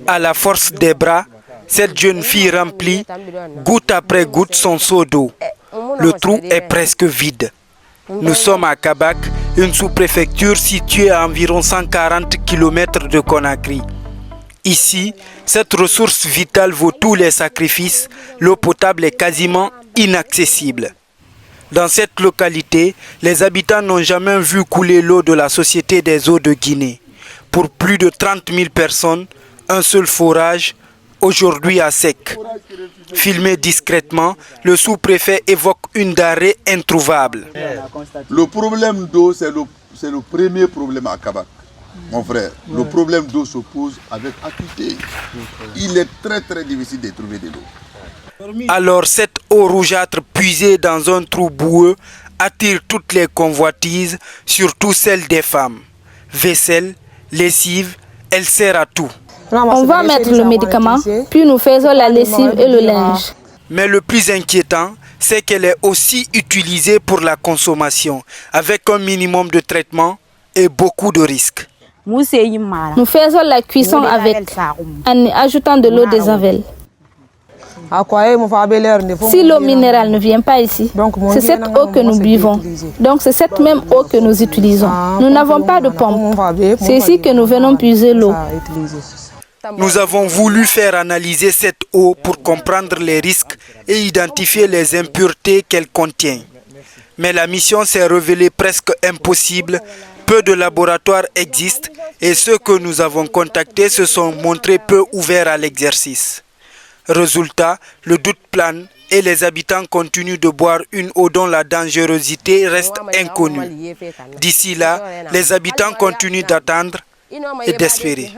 À la force des bras, cette jeune fille remplit goutte après goutte son seau d'eau. Le trou est presque vide. Nous sommes à Kabak, une sous-préfecture située à environ 140 km de Conakry. Ici, cette ressource vitale vaut tous les sacrifices. L'eau potable est quasiment inaccessible. Dans cette localité, les habitants n'ont jamais vu couler l'eau de la Société des eaux de Guinée. Pour plus de 30 000 personnes, un seul forage, aujourd'hui à sec. Filmé discrètement, le sous-préfet évoque une denrée introuvable. Le problème d'eau, c'est le premier problème à Kabak. Mon frère, le problème d'eau se pose avec acuité. Il est très difficile de trouver de l'eau. Alors cette eau rougeâtre puisée dans un trou boueux attire toutes les convoitises, surtout celles des femmes. Vaisselle, lessive, elle sert à tout. On va mettre le médicament, puis nous faisons la lessive et le linge. Mais le plus inquiétant, c'est qu'elle est aussi utilisée pour la consommation, avec un minimum de traitement et beaucoup de risques. Nous faisons la cuisson avec, en ajoutant de l'eau des avelles. Si l'eau minérale ne vient pas ici, c'est cette eau que nous buvons. Donc c'est cette même eau que nous utilisons. Nous n'avons pas de pompe. C'est ici que nous venons puiser l'eau. Nous avons voulu faire analyser cette eau pour comprendre les risques et identifier les impuretés qu'elle contient. Mais la mission s'est révélée presque impossible. Peu de laboratoires existent et ceux que nous avons contactés se sont montrés peu ouverts à l'exercice. Résultat, le doute plane et les habitants continuent de boire une eau dont la dangerosité reste inconnue. D'ici là, les habitants continuent d'attendre et d'espérer.